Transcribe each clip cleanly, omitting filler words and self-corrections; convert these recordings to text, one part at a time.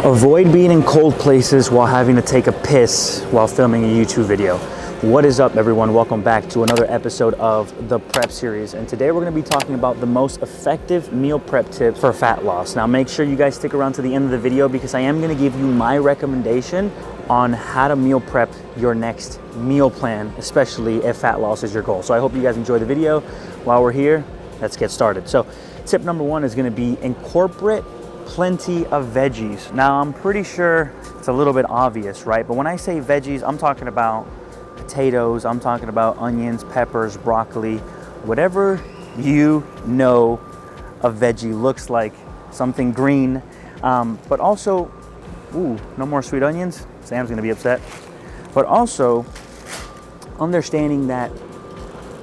Avoid being in cold places while having to take a piss while filming a YouTube video. What is up, everyone? Welcome back to another episode of the Prep Series. And today we're going to be talking about the most effective meal prep tips for fat loss. Now make sure you guys stick around to the end of the video because I am going to give you my recommendation on how to meal prep your next meal plan, especially if fat loss is your goal. So I hope you guys enjoy the video. While we're here, let's get started. So tip number one is going to be incorporate plenty of veggies. Now I'm pretty sure it's a little bit obvious, right? But when I say veggies, I'm talking about potatoes, I'm talking about onions, peppers, broccoli, whatever you know a veggie looks like, something green. But also, no more sweet onions. Sam's gonna be upset. But also understanding that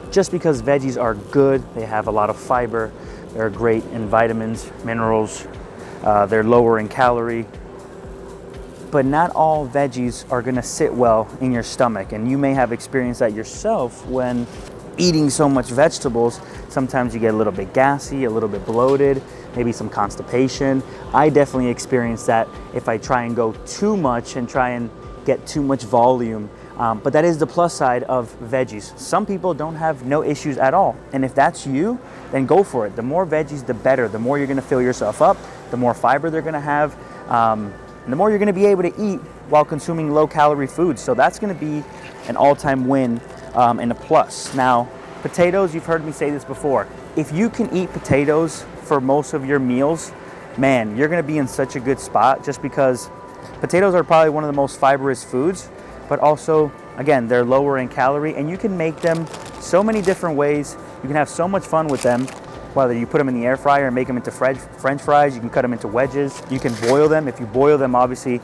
just because veggies are good, they have a lot of fiber, they're great in vitamins, minerals, they're lower in calorie, but not all veggies are gonna sit well in your stomach. And you may have experienced that yourself when eating so much vegetables. Sometimes you get a little bit gassy, a little bit bloated, maybe some constipation. I definitely experience that if I try and go too much and try and get too much volume. But that is the plus side of veggies. Some people don't have no issues at all. And if that's you, then go for it. The more veggies, the better. The more you're gonna fill yourself up, the more fiber they're gonna have, and the more you're gonna be able to eat while consuming low calorie foods. So that's gonna be an all-time win and a plus. Now, potatoes, you've heard me say this before. If you can eat potatoes for most of your meals, man, you're gonna be in such a good spot just because potatoes are probably one of the most fibrous foods, but also, again, they're lower in calorie and you can make them so many different ways. You can have so much fun with them, whether you put them in the air fryer and make them into French fries, you can cut them into wedges, you can boil them. If you boil them, obviously,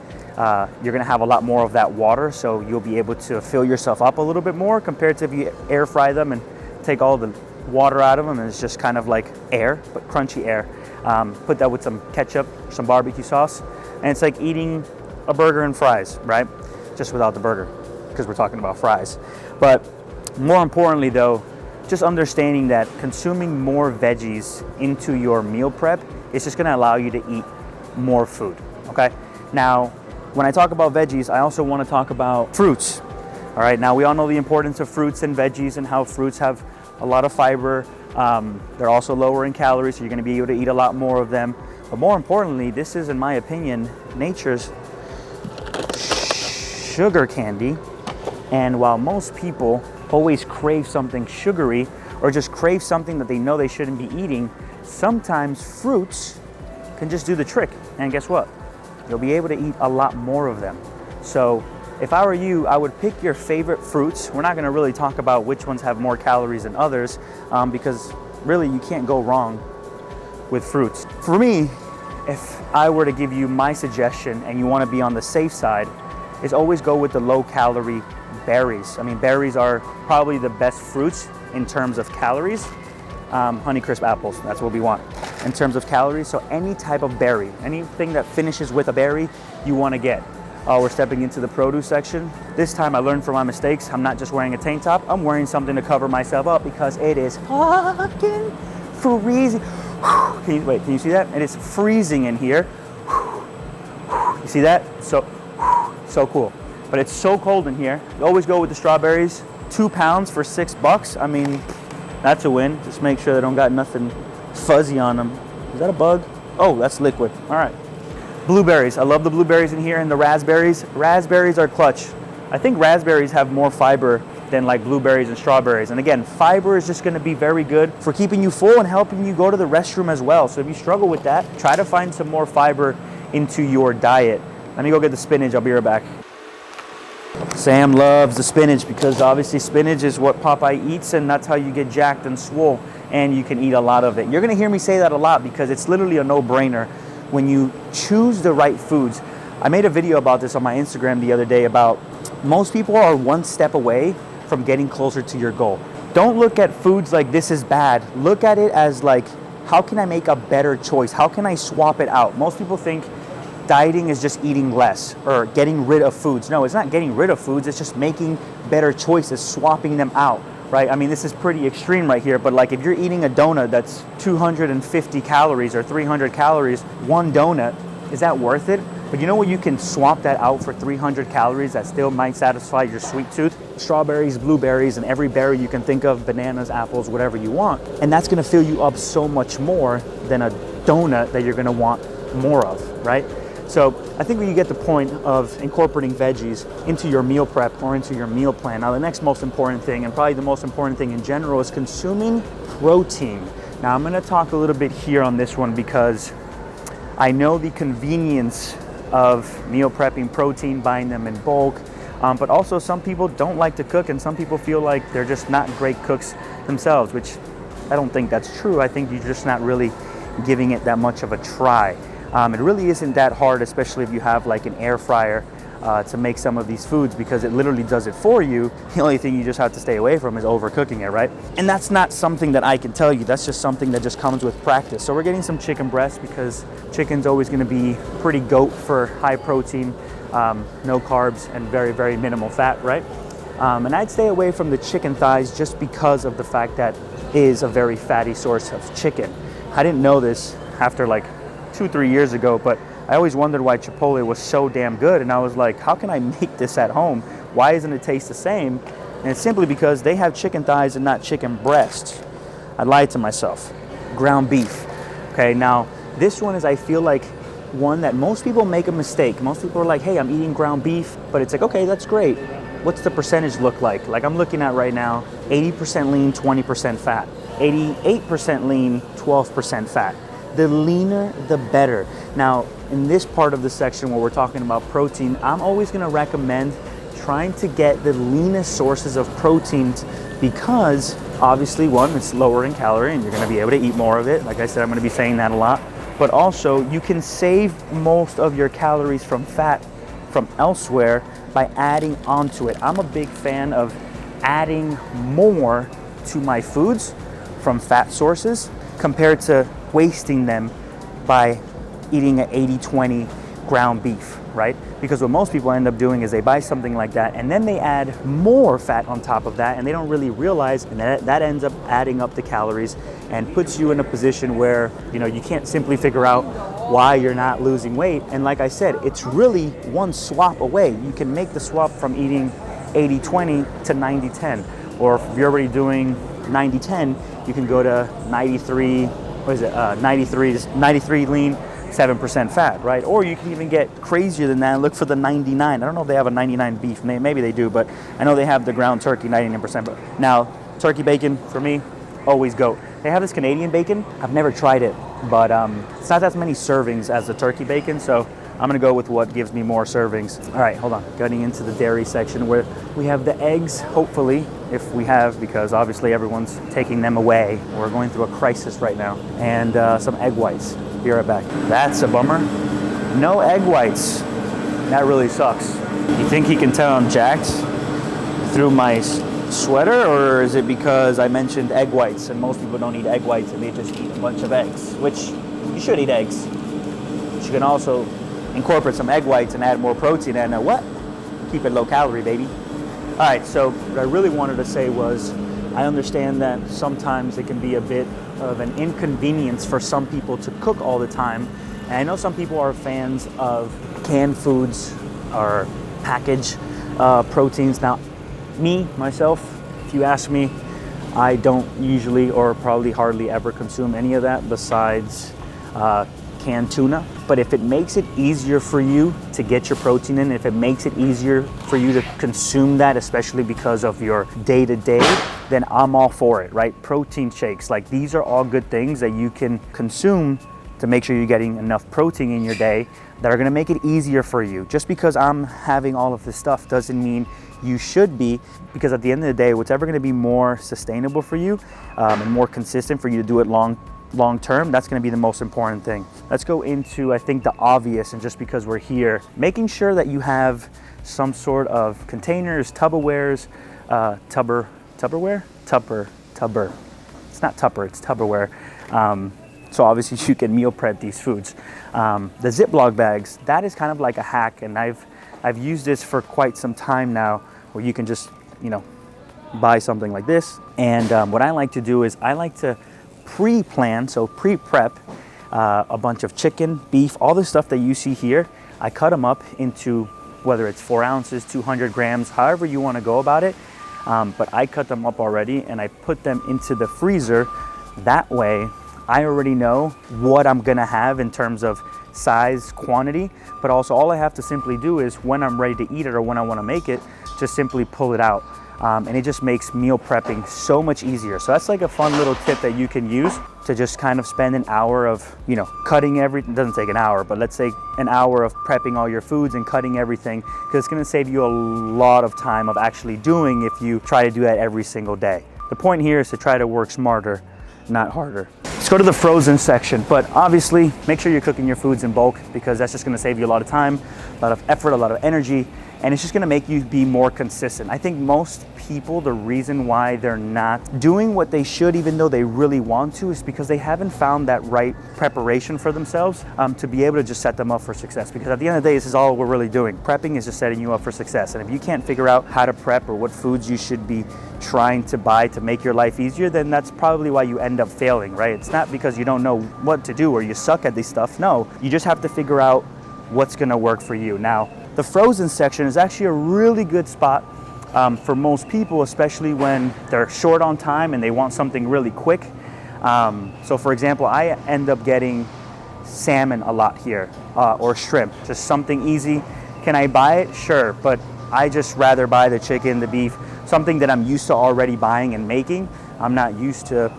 you're gonna have a lot more of that water, so you'll be able to fill yourself up a little bit more compared to if you air fry them and take all the water out of them and it's just kind of like air, but crunchy air. Put that with some ketchup, some barbecue sauce, and it's like eating a burger and fries, right? Just without the burger, because we're talking about fries. But more importantly though, just understanding that consuming more veggies into your meal prep is just gonna allow you to eat more food, okay? Now, when I talk about veggies, I also wanna talk about fruits, all right? Now, we all know the importance of fruits and veggies and how fruits have a lot of fiber. They're also lower in calories, so you're gonna be able to eat a lot more of them. But more importantly, this is, in my opinion, nature's sugar candy. And while most people always crave something sugary or just crave something that they know they shouldn't be eating, sometimes fruits can just do the trick. And guess what? You'll be able to eat a lot more of them. So if I were you, I would pick your favorite fruits. We're not gonna really talk about which ones have more calories than others because really you can't go wrong with fruits. For me, if I were to give you my suggestion and you wanna be on the safe side, is always go with the low calorie berries. I mean, berries are probably the best fruits in terms of calories. Honeycrisp apples, that's what we want in terms of calories. So any type of berry, anything that finishes with a berry, you wanna get. We're stepping into the produce section. This time I learned from my mistakes. I'm not just wearing a tank top, I'm wearing something to cover myself up because it is fucking freezing. Can you see that? And it's freezing in here. You see that? So cool. But it's so cold in here. You always go with the strawberries. 2 pounds for $6. I mean, that's a win. Just make sure they don't got nothing fuzzy on them. Is that a bug? Oh, that's liquid. All right. Blueberries. I love the blueberries in here and the raspberries. Raspberries are clutch. I think raspberries have more fiber than like blueberries and strawberries. And again, fiber is just gonna be very good for keeping you full and helping you go to the restroom as well. So if you struggle with that, try to find some more fiber into your diet. Let me go get the spinach, I'll be right back. Sam loves the spinach because obviously spinach is what Popeye eats and that's how you get jacked and swole and you can eat a lot of it. You're gonna hear me say that a lot because it's literally a no-brainer when you choose the right foods. I made a video about this on my Instagram the other day about most people are one step away from getting closer to your goal. Don't look at foods like this is bad. Look at it as like, how can I make a better choice? How can I swap it out? Most people think dieting is just eating less or getting rid of foods. No, it's not getting rid of foods. It's just making better choices, swapping them out, right? I mean, this is pretty extreme right here, but like if you're eating a donut that's 250 calories or 300 calories, one donut, is that worth it? But you know what, you can swap that out for 300 calories that still might satisfy your sweet tooth? Strawberries, blueberries, and every berry you can think of, bananas, apples, whatever you want. And that's gonna fill you up so much more than a donut that you're gonna want more of, right? So I think when you get the point of incorporating veggies into your meal prep or into your meal plan. Now the next most important thing, and probably the most important thing in general, is consuming protein. Now I'm gonna talk a little bit here on this one because I know the convenience of meal prepping protein, buying them in bulk, but also some people don't like to cook and some people feel like they're just not great cooks themselves, which I don't think that's true. I think you're just not really giving it that much of a try. It really isn't that hard, especially if you have like an air fryer to make some of these foods, because it literally does it for you. The only thing you just have to stay away from is overcooking it, right? And that's not something that I can tell you. That's just something that just comes with practice. So we're getting some chicken breast because chicken's always gonna be pretty goat for high protein, no carbs, and very, very minimal fat, right? And I'd stay away from the chicken thighs just because of the fact that it is a very fatty source of chicken. I didn't know this after like 2-3 years ago, but I always wondered why Chipotle was so damn good, and I was like, how can I make this at home? Why doesn't it taste the same? And it's simply because they have chicken thighs and not chicken breasts. I lied to myself. Ground beef. Okay, now this one is, I feel like, one that most people make a mistake. Most people are like, hey, I'm eating ground beef, but it's like, okay, that's great. What's the percentage look like? Like I'm looking at right now, 80% lean, 20% fat. 88% lean, 12% fat. The leaner, the better. Now, in this part of the section where we're talking about protein, I'm always gonna recommend trying to get the leanest sources of proteins because obviously, one, it's lower in calorie and you're gonna be able to eat more of it. Like I said, I'm gonna be saying that a lot. But also, you can save most of your calories from fat from elsewhere by adding onto it. I'm a big fan of adding more to my foods from fat sources compared to wasting them by eating an 80-20 ground beef, right? Because what most people end up doing is they buy something like that and then they add more fat on top of that and they don't really realize, and that ends up adding up the calories and puts you in a position where, you know, you can't simply figure out why you're not losing weight. And like I said, it's really one swap away. You can make the swap from eating 80-20 to 90-10, or if you're already doing 90-10, you can go to 93, 93 lean, 7% fat, right? Or you can even get crazier than that and look for the 99. I don't know if they have a 99 beef, maybe they do, but I know they have the ground turkey 99%. But now, turkey bacon, for me, always goat. They have this Canadian bacon. I've never tried it, but it's not as many servings as the turkey bacon, so I'm gonna go with what gives me more servings. All right, hold on. Getting into the dairy section where we have the eggs, hopefully, if we have, because obviously everyone's taking them away. We're going through a crisis right now. And some egg whites. Be right back. That's a bummer. No egg whites. That really sucks. You think he can tell I'm jacked through my sweater, or is it because I mentioned egg whites and most people don't eat egg whites and they just eat a bunch of eggs, which you should eat eggs. But you can also incorporate some egg whites and add more protein and what? Keep it low calorie, baby. All right, so what I really wanted to say was I understand that sometimes it can be a bit of an inconvenience for some people to cook all the time. And I know some people are fans of canned foods or packaged proteins. Now, myself, if you ask me, I don't usually or probably hardly ever consume any of that besides canned tuna. But if it makes it easier for you to get your protein in, if it makes it easier for you to consume that, especially because of your day-to-day, then I'm all for it, right? Protein shakes, like these are all good things that you can consume to make sure you're getting enough protein in your day that are gonna make it easier for you. Just because I'm having all of this stuff doesn't mean you should be, because at the end of the day, what's ever gonna be more sustainable for you and more consistent for you to do it long term, that's gonna be the most important thing. Let's go into, I think, the obvious, and just because we're here, making sure that you have some sort of containers, Tupperwares, Tupperware? Tupper. It's not Tupper, it's Tupperware. So obviously you can meal prep these foods. The Ziploc bags, that is kind of like a hack, and I've used this for quite some time now, where you can just, buy something like this. And what I like to do is I like to pre-plan, so pre-prep a bunch of chicken, beef, all the stuff that you see here. I cut them up into, whether it's 4 ounces, 200 grams, however you want to go about it. But I cut them up already and I put them into the freezer. That way I already know what I'm gonna have in terms of size, quantity, but also all I have to simply do is when I'm ready to eat it or when I want to make it, just simply pull it out. And it just makes meal prepping so much easier. So that's like a fun little tip that you can use to just kind of spend an hour of, you know, cutting everything. It doesn't take an hour, but let's say an hour of prepping all your foods and cutting everything, because it's gonna save you a lot of time of actually doing if you try to do that every single day. The point here is to try to work smarter, not harder. Let's go to the frozen section, but obviously make sure you're cooking your foods in bulk, because that's just gonna save you a lot of time, a lot of effort, a lot of energy, and it's just gonna make you be more consistent. I think most people, the reason why they're not doing what they should, even though they really want to, is because they haven't found that right preparation for themselves to be able to just set them up for success. Because at the end of the day, this is all we're really doing. Prepping is just setting you up for success. And if you can't figure out how to prep or what foods you should be trying to buy to make your life easier, then that's probably why you end up failing, right? It's not because you don't know what to do or you suck at this stuff. No, you just have to figure out what's gonna work for you. Now, the frozen section is actually a really good spot for most people, especially when they're short on time and they want something really quick. So for example, I end up getting salmon a lot here, or shrimp, just something easy. Can I buy it? Sure, but I just rather buy the chicken, the beef, something that I'm used to already buying and making. I'm not used to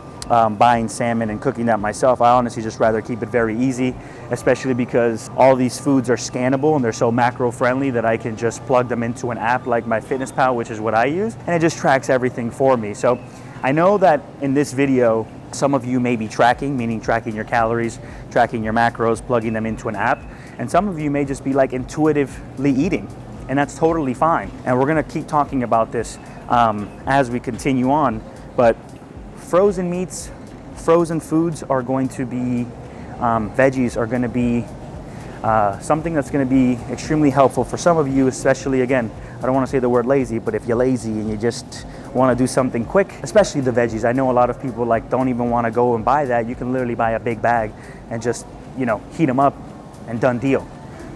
buying salmon and cooking that myself. I honestly just rather keep it very easy, especially because all these foods are scannable and they're so macro friendly that I can just plug them into an app like MyFitnessPal, which is what I use, and it just tracks everything for me. So I know that in this video, some of you may be tracking, meaning tracking your calories, tracking your macros, plugging them into an app, and some of you may just be like intuitively eating, and that's totally fine. And we're gonna keep talking about this as we continue on, but frozen meats, frozen foods are going to be, veggies are going to be something that's going to be extremely helpful for some of you, especially, again, I don't want to say the word lazy, but if you're lazy and you just want to do something quick, especially the veggies. I know a lot of people like don't even want to go and buy that. You can literally buy a big bag and just, you know, heat them up and done deal.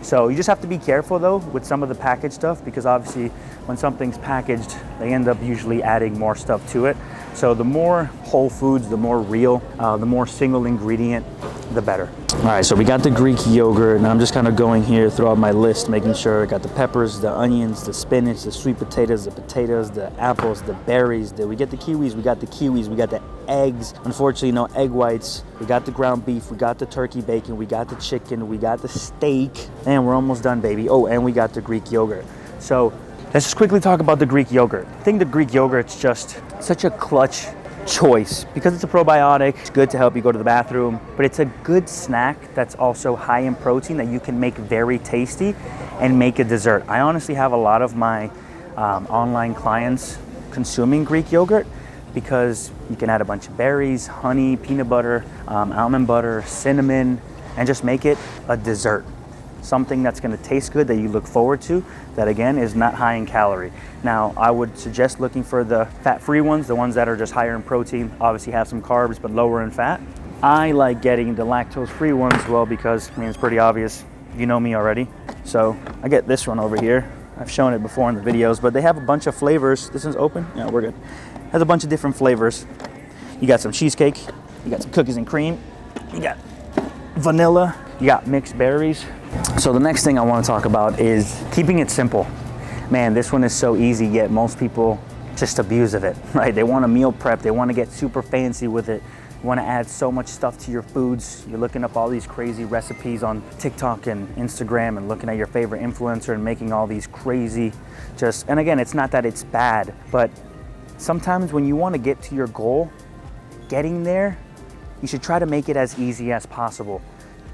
So you just have to be careful though with some of the packaged stuff, because obviously when something's packaged, they end up usually adding more stuff to it. So the more whole foods, the more real, the more single ingredient, the better. All right, so we got the Greek yogurt, and I'm just kind of going here throughout my list, making sure I got the peppers, the onions, the spinach, the sweet potatoes, the apples, the berries. We get the kiwis, we got the eggs. Unfortunately, no egg whites. We got the ground beef, we got the turkey bacon, we got the chicken, we got the steak, and we're almost done, baby. Oh, and we got the Greek yogurt. So let's just quickly talk about the Greek yogurt. I think the Greek yogurt's just such a clutch choice because it's a probiotic. It's good to help you go to the bathroom, but it's a good snack that's also high in protein that you can make very tasty and make a dessert. I honestly have a lot of my online clients consuming Greek yogurt because you can add a bunch of berries, honey, peanut butter, almond butter, cinnamon, and just make it a dessert. Something that's going to taste good that you look forward to, that again is not high in calorie. Now, I would suggest looking for the fat-free ones, the ones that are just higher in protein, obviously have some carbs but lower in fat. I like getting the lactose-free ones, well, because I mean, it's pretty obvious, you know me already. So I get this one over here. I've shown it before in the videos, but they have a bunch of flavors. This one's open? Yeah, we're good. It has a bunch of different flavors. You got some cheesecake, you got some cookies and cream, you got vanilla, you got mixed berries. So the next thing I want to talk about is keeping it simple. Man, this one is so easy, yet most people just abuse of it, right? They want to meal prep, they want to get super fancy with it, you want to add so much stuff to your foods. You're looking up all these crazy recipes on TikTok and Instagram and looking at your favorite influencer and making all these crazy and again, it's not that it's bad, but sometimes when you want to get to your goal, getting there, you should try to make it as easy as possible.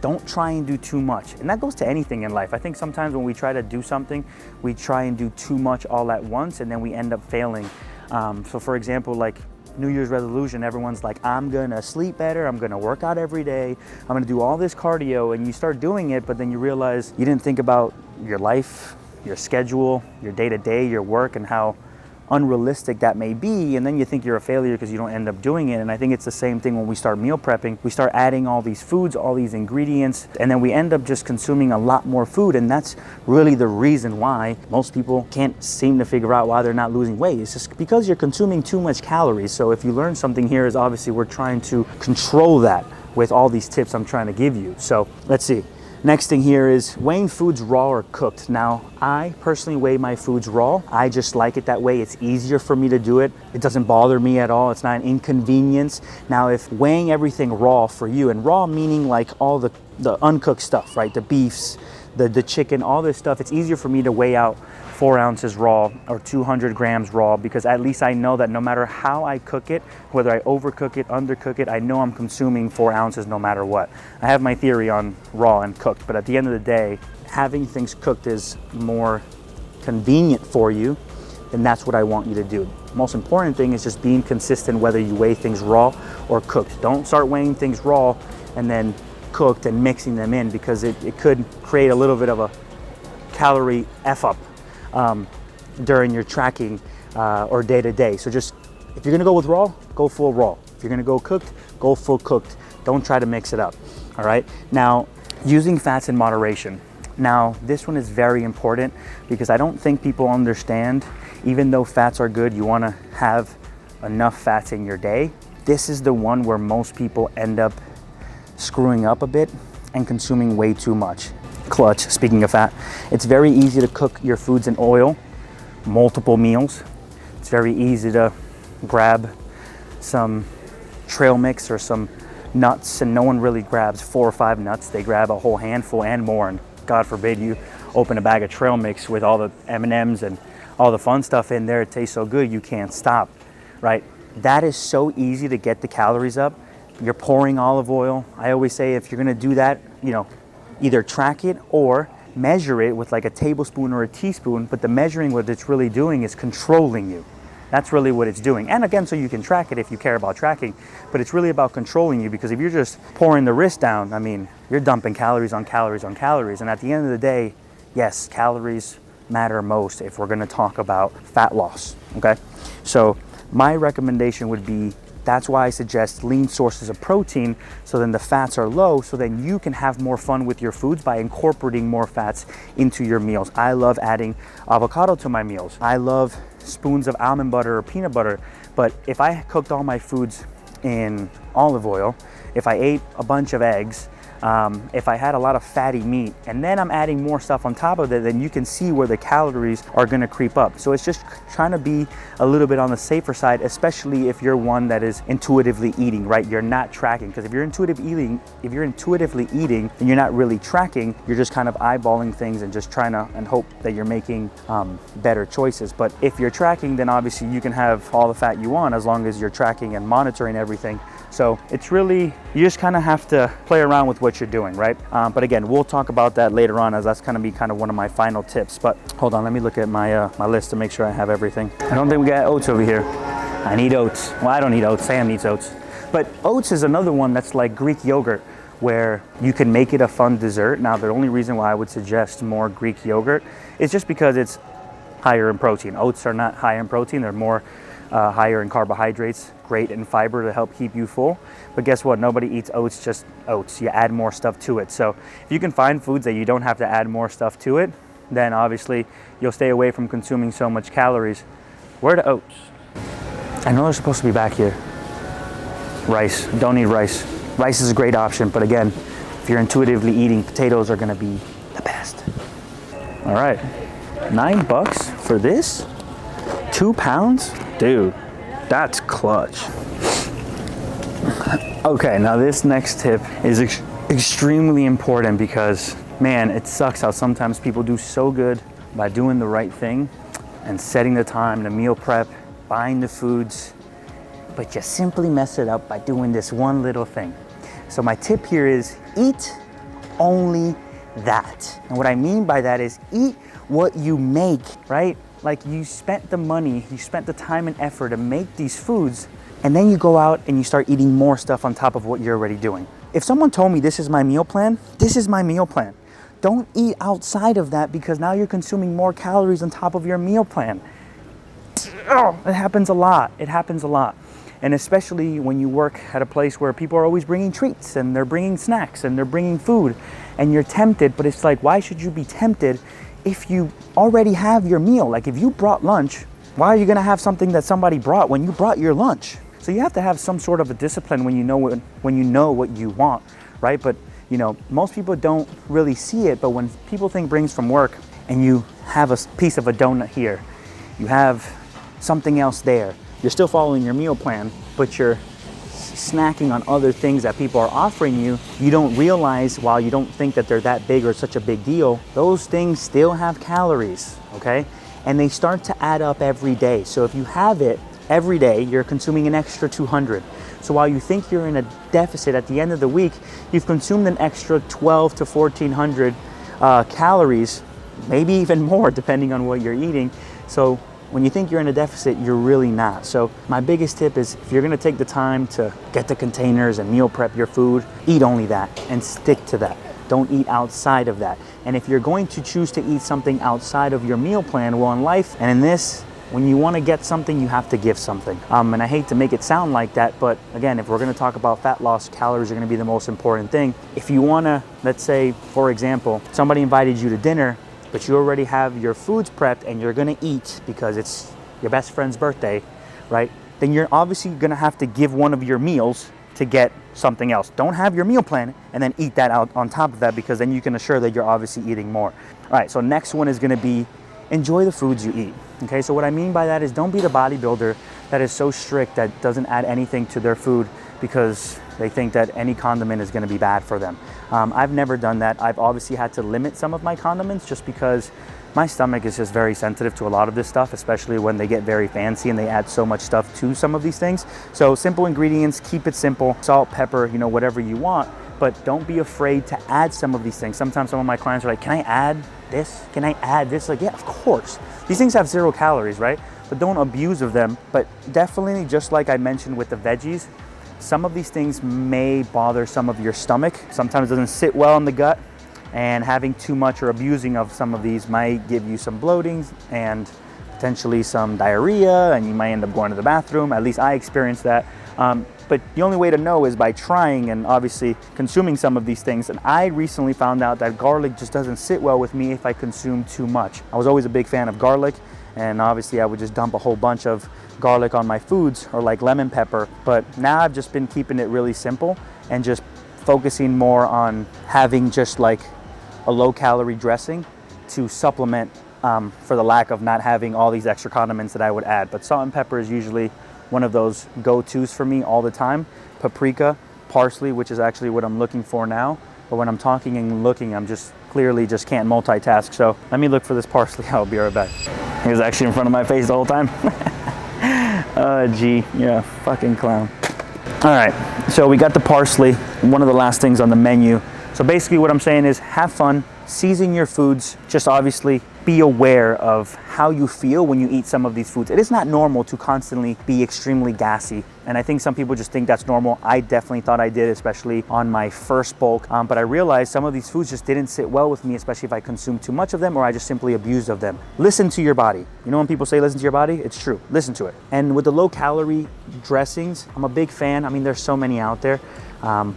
Don't try and do too much. And that goes to anything in life. I think sometimes when we try to do something, we try and do too much all at once and then we end up failing. So for example, like New Year's resolution, everyone's like, I'm gonna sleep better, I'm gonna work out every day, I'm gonna do all this cardio, and you start doing it, but then you realize you didn't think about your life, your schedule, your day-to-day, your work, and how unrealistic that may be, and then you think you're a failure because you don't end up doing it. And I think it's the same thing when we start meal prepping. We start adding all these foods, all these ingredients, and then we end up just consuming a lot more food. And that's really the reason why most people can't seem to figure out why they're not losing weight. It's just because you're consuming too much calories. So if you learn something here, is obviously we're trying to control that with all these tips I'm trying to give you. So let's see. Next thing here is weighing foods raw or cooked. Now, I personally weigh my foods raw. I just like it that way. It's easier for me to do it. It doesn't bother me at all. It's not an inconvenience. Now, if weighing everything raw for you, and raw meaning like all the uncooked stuff, right? The beefs, the chicken, all this stuff, it's easier for me to weigh out 4 ounces raw or 200 grams raw, because at least I know that no matter how I cook it, whether I overcook it, undercook it, I know I'm consuming 4 ounces no matter what. I have my theory on raw and cooked, but at the end of the day, having things cooked is more convenient for you, and that's what I want you to do. Most important thing is just being consistent whether you weigh things raw or cooked. Don't start weighing things raw and then cooked and mixing them in, because it could create a little bit of a calorie F-up during your tracking or day to day. So just, if you're gonna go with raw, go full raw. If you're gonna go cooked, go full cooked. Don't try to mix it up, all right? Now, using fats in moderation. Now, this one is very important because I don't think people understand, even though fats are good, you wanna have enough fats in your day. This is the one where most people end up screwing up a bit and consuming way too much. Clutch, speaking of fat, it's very easy to cook your foods in oil, multiple meals. It's very easy to grab some trail mix or some nuts, and no one really grabs 4 or 5 nuts. They grab a whole handful and more, and God forbid you open a bag of trail mix with all the M&Ms and all the fun stuff in there. It tastes so good you can't stop, right? That is so easy to get the calories up. You're pouring olive oil. I always say, if you're gonna do that, you know, either track it or measure it with like a tablespoon or a teaspoon, but the measuring, what it's really doing is controlling you. That's really what it's doing. And again, so you can track it if you care about tracking, but it's really about controlling you, because if you're just pouring the wrist down, I mean, you're dumping calories on calories on calories. And at the end of the day, yes, calories matter most if we're gonna talk about fat loss, okay? So my recommendation would be, that's why I suggest lean sources of protein, so then the fats are low, so then you can have more fun with your foods by incorporating more fats into your meals. I love adding avocado to my meals. I love spoons of almond butter or peanut butter, but if I cooked all my foods in olive oil, if I ate a bunch of eggs, if I had a lot of fatty meat, and then I'm adding more stuff on top of it, then you can see where the calories are gonna creep up. So it's just trying to be a little bit on the safer side, especially if you're one that is intuitively eating, right? You're not tracking, because if you're intuitively eating and you're not really tracking, you're just kind of eyeballing things and just trying to and hope that you're making better choices. But if you're tracking, then obviously you can have all the fat you want as long as you're tracking and monitoring everything. So it's really, you just kind of have to play around with what you're doing, right? But again, we'll talk about that later on, as that's gonna be kind of one of my final tips. But hold on, let me look at my my list to make sure I have everything. I don't think we got oats over here. I need oats. Well, I don't need oats, Sam needs oats. But oats is another one that's like Greek yogurt, where you can make it a fun dessert. Now, the only reason why I would suggest more Greek yogurt is just because it's higher in protein. Oats are not high in protein, they're more higher in carbohydrates, great in fiber to help keep you full. But guess what? Nobody eats oats, just oats. You add more stuff to it. So if you can find foods that you don't have to add more stuff to it, then obviously you'll stay away from consuming so much calories. Where are the oats? I know they're supposed to be back here. Rice, don't need rice. Rice is a great option, but again, if you're intuitively eating, potatoes are gonna be the best. All right, $9 for this? 2 pounds? Dude, that's clutch. Okay, now this next tip is extremely important, because man, it sucks how sometimes people do so good by doing the right thing and setting the time to meal prep, buying the foods, but you simply mess it up by doing this one little thing. So my tip here is eat only that. And what I mean by that is eat what you make, right? Like, you spent the money, you spent the time and effort to make these foods, and then you go out and you start eating more stuff on top of what you're already doing. If someone told me this is my meal plan, this is my meal plan. Don't eat outside of that, because now you're consuming more calories on top of your meal plan. oh, it happens a lot. It happens a lot. And especially when you work at a place where people are always bringing treats and they're bringing snacks and they're bringing food and you're tempted, but it's like, why should you be tempted if you already have your meal? Like if you brought lunch, why are you gonna have something that somebody brought when you brought your lunch? So you have to have some sort of a discipline when you know what you want, right? But you know, most people don't really see it, but when people think brings from work and you have a piece of a donut here, you have something else there, you're still following your meal plan, but you're snacking on other things that people are offering you, you don't realize, while you don't think that they're that big or such a big deal, those things still have calories, okay? And they start to add up every day. So if you have it every day, you're consuming an extra 200. So while you think you're in a deficit, at the end of the week, you've consumed an extra 12 to 1400 calories, maybe even more depending on what you're eating. So when you think you're in a deficit, you're really not. So my biggest tip is, if you're gonna take the time to get the containers and meal prep your food, eat only that and stick to that. Don't eat outside of that. And if you're going to choose to eat something outside of your meal plan, well, in life and in this, when you want to get something, you have to give something. And I hate to make it sound like that, but again, if we're going to talk about fat loss, calories are going to be the most important thing. If you want to, let's say, for example, somebody invited you to dinner, but you already have your foods prepped and you're going to eat because it's your best friend's birthday, right? Then you're obviously going to have to give one of your meals to get something else. Don't have your meal plan and then eat that out on top of that, because then you can assure that you're obviously eating more. All right, so next one is going to be, enjoy the foods you eat. Okay, so what I mean by that is, don't be the bodybuilder that is so strict that doesn't add anything to their food because they think that any condiment is going to be bad for them. I've never done that. I've obviously had to limit some of my condiments just because my stomach is just very sensitive to a lot of this stuff, especially when they get very fancy and they add so much stuff to some of these things. So simple ingredients, keep it simple, salt, pepper, you know, whatever you want, but don't be afraid to add some of these things. Sometimes some of my clients are like, can I add this? Can I add this? Like, yeah, of course. These things have 0 calories, right? But don't abuse of them. But definitely, just like I mentioned with the veggies, some of these things may bother some of your stomach. Sometimes it doesn't sit well in the gut, and having too much or abusing of some of these might give you some bloating and potentially some diarrhea, and you might end up going to the bathroom. At least I experienced that. But the only way to know is by trying and obviously consuming some of these things. And I recently found out that garlic just doesn't sit well with me if I consume too much. I was always a big fan of garlic, and obviously I would just dump a whole bunch of garlic on my foods, or like lemon pepper. But now I've just been keeping it really simple and just focusing more on having just like a low calorie dressing to supplement for the lack of not having all these extra condiments that I would add. But salt and pepper is usually one of those go-tos for me all the time. Paprika, parsley, which is actually what I'm looking for now. But when I'm talking and looking, I'm just clearly just can't multitask. So let me look for this parsley. I'll be right back. He was actually in front of my face the whole time. Gee, you're a fucking clown. All right, so we got the parsley, one of the last things on the menu. So basically what I'm saying is, have fun, season your foods, just obviously be aware of how you feel when you eat some of these foods. It is not normal to constantly be extremely gassy, and I think some people just think that's normal. I definitely thought I did, especially on my first bulk, but I realized some of these foods just didn't sit well with me, especially if I consumed too much of them or I just simply abused of them. Listen to your body. You know when people say listen to your body? It's true. Listen to it. And with the low calorie dressings, I'm a big fan. I mean, there's so many out there.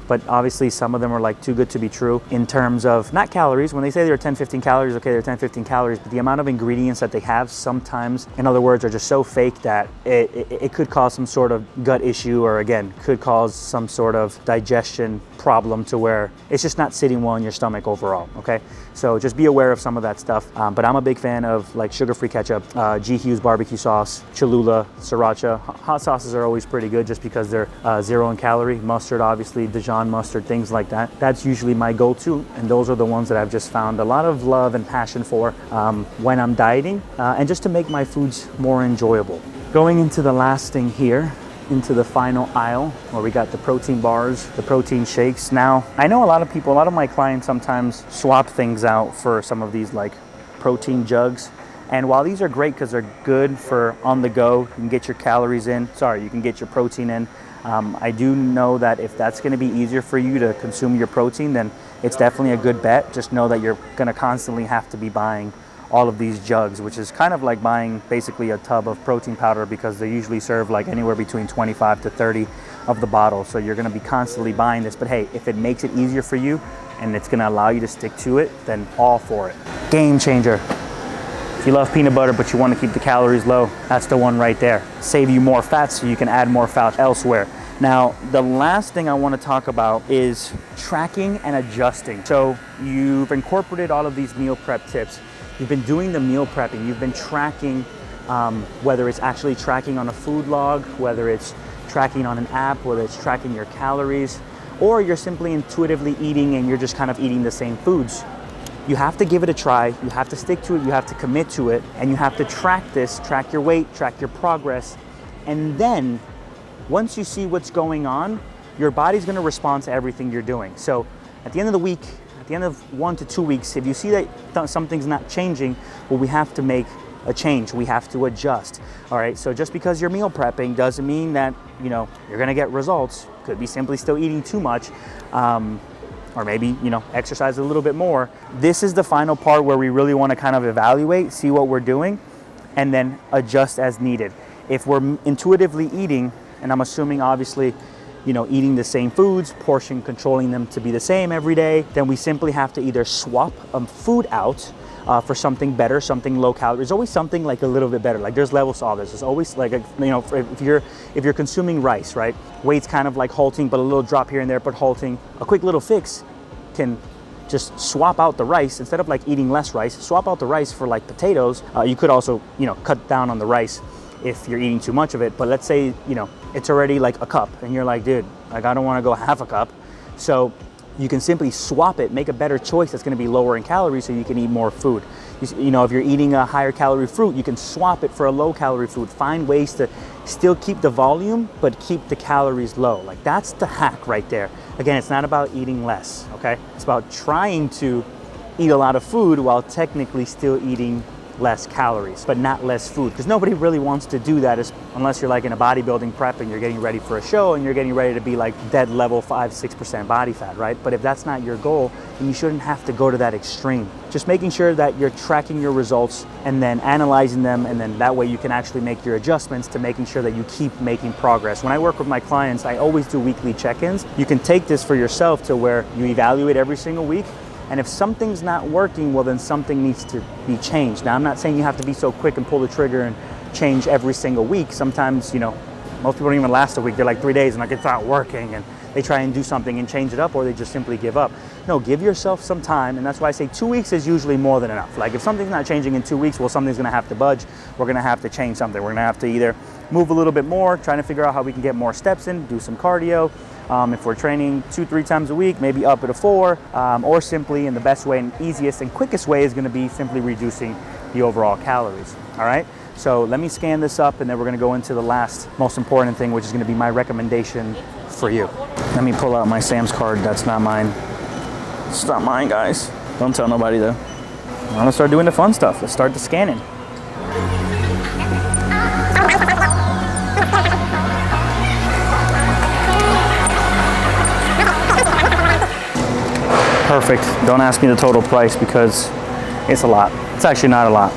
But obviously some of them are like too good to be true in terms of not calories. When they say they're 10, 15 calories, okay, they're 10, 15 calories, but the amount of ingredients that they have sometimes, in other words, are just so fake that it could cause some sort of gut issue, or again, could cause some sort of digestion problem to where it's just not sitting well in your stomach overall, okay? So just be aware of some of that stuff. But I'm a big fan of like sugar-free ketchup, G. Hughes barbecue sauce, Cholula, sriracha. Hot sauces are always pretty good just because they're 0 in calorie. Mustard, obviously, Dijon mustard, things like that. That's usually my go-to, and those are the ones that I've just found a lot of love and passion for when I'm dieting, and just to make my foods more enjoyable. Going into the last thing here, into the final aisle where we got the protein bars, the protein shakes. Now, I know a lot of people, a lot of my clients sometimes swap things out for some of these like protein jugs. And while these are great because they're good for on the go, you can get your calories in, you can get your protein in. I do know that if that's going to be easier for you to consume your protein, then it's definitely a good bet. Just know that you're going to constantly have to be buying all of these jugs, which is kind of like buying basically a tub of protein powder, because they usually serve like anywhere between 25 to 30 of the bottle. So you're gonna be constantly buying this, but hey, if it makes it easier for you and it's gonna allow you to stick to it, then all for it. Game changer. If you love peanut butter but you want to keep the calories low, that's the one right there. Save you more fat so you can add more fat elsewhere. Now, the last thing I want to talk about is tracking and adjusting. So you've incorporated all of these meal prep tips. You've been doing the meal prepping. You've been tracking, whether it's actually tracking on a food log, whether it's tracking on an app, whether it's tracking your calories, or you're simply intuitively eating and you're just kind of eating the same foods. You have to give it a try, you have to stick to it, you have to commit to it, and you have to track this, track your weight, track your progress, and then once you see what's going on, your body's gonna respond to everything you're doing. So at the end of the week, at the end of 1 to 2 weeks, if you see that something's not changing, well, we have to make a change, we have to adjust. All right, so just because you're meal prepping doesn't mean that, you know, you're gonna get results. Could be simply still eating too much. Or maybe, you know, exercise a little bit more. This is the final part where we really want to kind of evaluate, see what we're doing, and then adjust as needed. If we're intuitively eating, and I'm assuming obviously, you know, eating the same foods, portion controlling them to be the same every day, then we simply have to either swap food out for something better, something low calorie. There's always something like a little bit better. Like there's levels to all this. There's always like, you know, if you're consuming rice, right? Weight's kind of like halting, but a little drop here and there, but halting. A quick little fix can just swap out the rice. Instead of like eating less rice, swap out the rice for like potatoes. You could also, you know, cut down on the rice if you're eating too much of it. But let's say, you know, it's already like a cup and you're like, dude, like I don't want to go half a cup. So you can simply swap it, make a better choice that's going to be lower in calories so you can eat more food. You know, if you're eating a higher calorie fruit, you can swap it for a low calorie food. Find ways to still keep the volume, but keep the calories low. Like that's the hack right there. Again, it's not about eating less, okay? It's about trying to eat a lot of food while technically still eating less calories, but not less food, because nobody really wants to do that unless you're like in a bodybuilding prep and you're getting ready for a show and you're getting ready to be like dead level 5-6% body fat, right? But if that's not your goal, then you shouldn't have to go to that extreme. Just making sure that you're tracking your results and then analyzing them, and then that way you can actually make your adjustments to making sure that you keep making progress. When I work with my clients, I always do weekly check-ins. You can take this for yourself to where you evaluate every single week. And if something's not working, well, then something needs to be changed. Now, I'm not saying you have to be so quick and pull the trigger and change every single week. Sometimes, you know, most people don't even last a week. They're like 3 days and like, it's not working. And they try and do something and change it up, or they just simply give up. No, give yourself some time. And that's why I say 2 weeks is usually more than enough. Like if something's not changing in 2 weeks, well, something's gonna have to budge. We're gonna have to change something. We're gonna have to either move a little bit more, trying to figure out how we can get more steps in, do some cardio. If we're training 2-3 times a week, maybe up it to 4, or simply, in the best way and easiest and quickest way is going to be simply reducing the overall calories. All right. So let me scan this up, and then we're going to go into the last most important thing, which is going to be my recommendation for you. Let me pull out my Sam's card. That's not mine. It's not mine, guys. Don't tell nobody though. I'm gonna start doing the fun stuff. Let's start the scanning. Perfect. Don't ask me the total price because it's a lot. It's actually not a lot.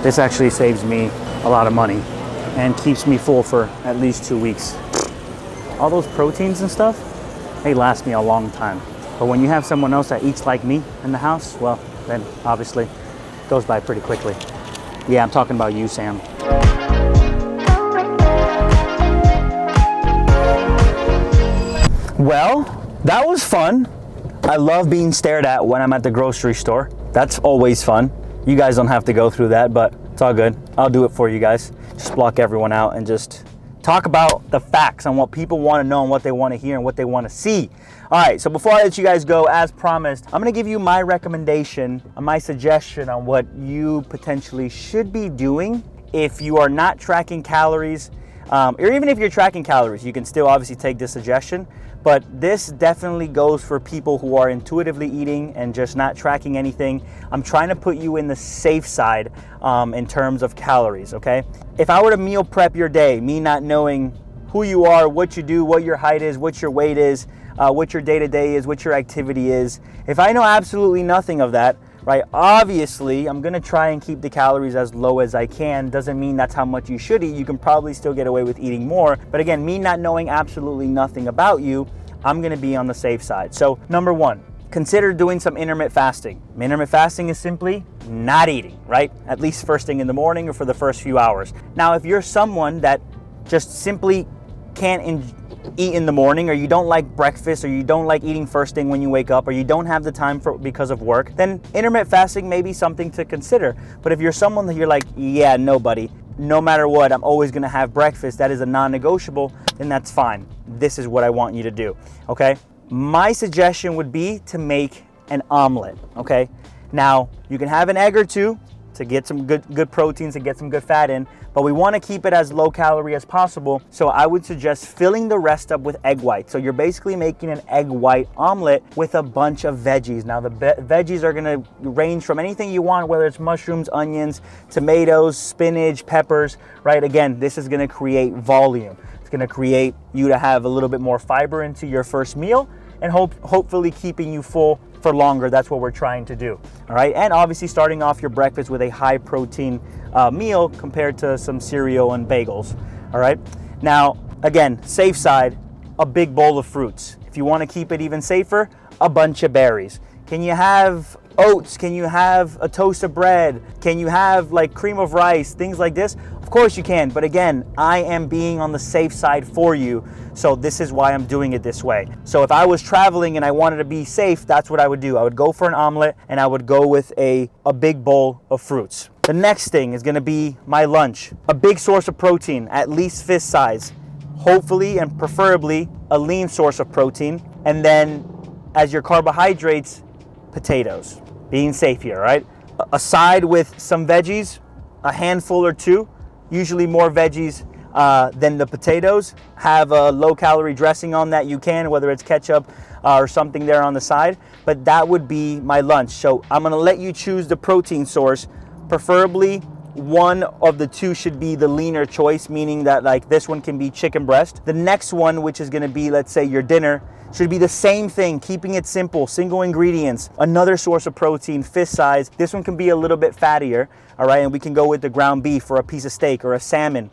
This actually saves me a lot of money and keeps me full for at least 2 weeks. All those proteins and stuff, they last me a long time. But when you have someone else that eats like me in the house, well, then obviously it goes by pretty quickly. Yeah, I'm talking about you, Sam. Well, that was fun. I love being stared at when I'm at the grocery store. That's always fun. You guys don't have to go through that, but it's all good. I'll do it for you guys. Just block everyone out and just talk about the facts on what people want to know and what they want to hear and what they want to see. All right, so before I let you guys go, as promised, I'm going to give you my recommendation, my suggestion on what you potentially should be doing if you are not tracking calories, or even if you're tracking calories, you can still obviously take this suggestion. But this definitely goes for people who are intuitively eating and just not tracking anything. I'm trying to put you in the safe side in terms of calories, okay? If I were to meal prep your day, me not knowing who you are, what you do, what your height is, what your weight is, what your day-to-day is, what your activity is, if I know absolutely nothing of that, right? Obviously, I'm gonna try and keep the calories as low as I can. Doesn't mean that's how much you should eat. You can probably still get away with eating more. But again, me not knowing absolutely nothing about you, I'm gonna be on the safe side. So number one, consider doing some intermittent fasting. Intermittent fasting is simply not eating, right? At least first thing in the morning or for the first few hours. Now, if you're someone that just simply can't eat in the morning, or you don't like breakfast, or you don't like eating first thing when you wake up, or you don't have the time for because of work, then intermittent fasting may be something to consider. But if you're someone that you're like, yeah, no buddy, no matter what, I'm always gonna have breakfast, that is a non-negotiable, then that's fine. This is what I want you to do, okay? My suggestion would be to make an omelet, okay? Now, you can have an egg or two to get some good proteins, to get some good fat in, but we wanna keep it as low calorie as possible. So I would suggest filling the rest up with egg white. So you're basically making an egg white omelet with a bunch of veggies. Now the veggies are gonna range from anything you want, whether it's mushrooms, onions, tomatoes, spinach, peppers, right? Again, this is gonna create volume. It's gonna create you to have a little bit more fiber into your first meal, and hopefully keeping you full for longer. That's what we're trying to do, all right? And obviously starting off your breakfast with a high protein meal compared to some cereal and bagels, all right? Now, again, safe side, a big bowl of fruits. If you wanna keep it even safer, a bunch of berries. Can you have oats? Can you have a toast of bread? Can you have like cream of rice, things like this? Of course you can, but again, I am being on the safe side for you, so this is why I'm doing it this way. So if I was traveling and I wanted to be safe, that's what I would do. I would go for an omelet, and I would go with a big bowl of fruits. The next thing is gonna be my lunch. A big source of protein, at least fist size. Hopefully and preferably a lean source of protein. And then as your carbohydrates, potatoes. Being safe here, right? A side with some veggies, a handful or two, usually more veggies than the potatoes. Have a low calorie dressing on that you can, whether it's ketchup or something there on the side, but that would be my lunch. So I'm gonna let you choose the protein source. Preferably one of the two should be the leaner choice, meaning that like this one can be chicken breast. The next one, which is gonna be, let's say, your dinner, should be the same thing, keeping it simple, single ingredients, another source of protein, fist size. This one can be a little bit fattier, all right? And we can go with the ground beef or a piece of steak or a salmon.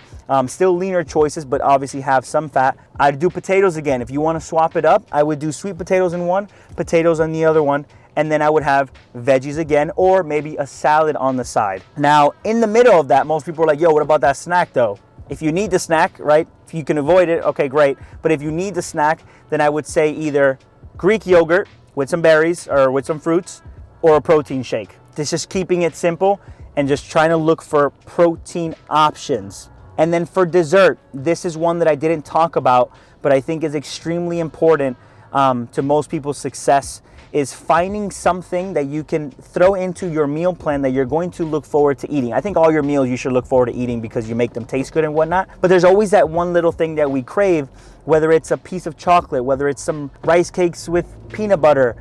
Still leaner choices, but obviously have some fat. I'd do potatoes again. If you wanna swap it up, I would do sweet potatoes in one, potatoes on the other one, and then I would have veggies again, or maybe a salad on the side. Now, in the middle of that, most people are like, yo, what about that snack though? If you need the snack, right, if you can avoid it, okay, great. But if you need the snack, then I would say either Greek yogurt with some berries or with some fruits, or a protein shake. It's just keeping it simple and just trying to look for protein options. And then for dessert, this is one that I didn't talk about, but I think is extremely important to most people's success, is finding something that you can throw into your meal plan that you're going to look forward to eating. I think all your meals you should look forward to eating because you make them taste good and whatnot, but there's always that one little thing that we crave, whether it's a piece of chocolate, whether it's some rice cakes with peanut butter.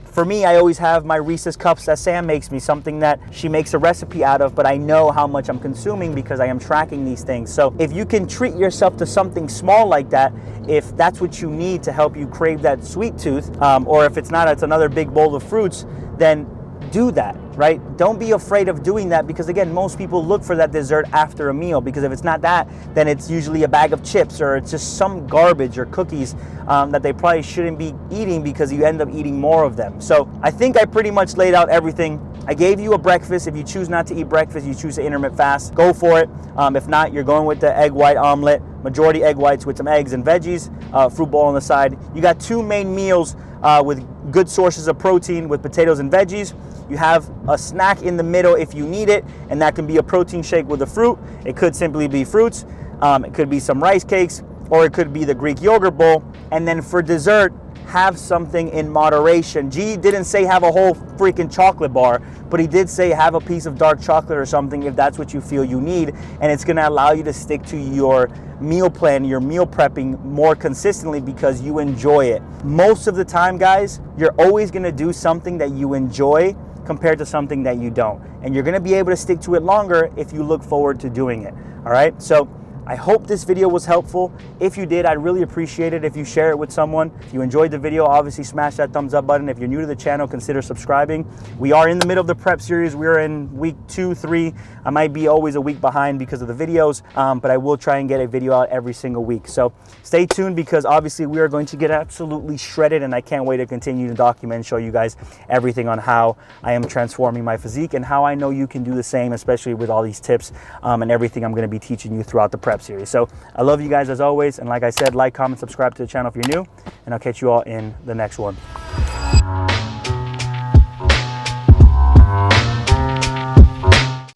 For me, I always have my Reese's Cups that Sam makes me, something that she makes a recipe out of, but I know how much I'm consuming because I am tracking these things. So if you can treat yourself to something small like that, if that's what you need to help you crave that sweet tooth, or if it's not, it's another big bowl of fruits, then do that, right? Don't be afraid of doing that, because again, most people look for that dessert after a meal, because if it's not that, then it's usually a bag of chips or it's just some garbage or cookies that they probably shouldn't be eating because you end up eating more of them. So I think I pretty much laid out everything. I gave you a breakfast. If you choose not to eat breakfast, you choose to intermittent fast, go for it. If not, you're going with the egg white omelet, majority egg whites with some eggs and veggies, fruit bowl on the side. You got two main meals with good sources of protein with potatoes and veggies. You have a snack in the middle if you need it, and that can be a protein shake with a fruit. It could simply be fruits. It could be some rice cakes, or it could be the Greek yogurt bowl. And then for dessert, have something in moderation. G didn't say have a whole freaking chocolate bar, but he did say have a piece of dark chocolate or something if that's what you feel you need, and it's gonna allow you to stick to your meal plan, your meal prepping more consistently because you enjoy it. Most of the time, guys, you're always gonna do something that you enjoy compared to something that you don't. And you're gonna be able to stick to it longer if you look forward to doing it, all right? So I hope this video was helpful. If you did, I'd really appreciate it if you share it with someone. If you enjoyed the video, obviously smash that thumbs up button. If you're new to the channel, consider subscribing. We are in the middle of the prep series. We're in week 2, 3. I might be always a week behind because of the videos, but I will try and get a video out every single week. So stay tuned, because obviously we are going to get absolutely shredded, and I can't wait to continue to document and show you guys everything on how I am transforming my physique and how I know you can do the same, especially with all these tips and everything I'm going to be teaching you throughout the prep series. So I love you guys as always, and like I said, like, comment, subscribe to the channel if you're new, and I'll catch you all in the next one.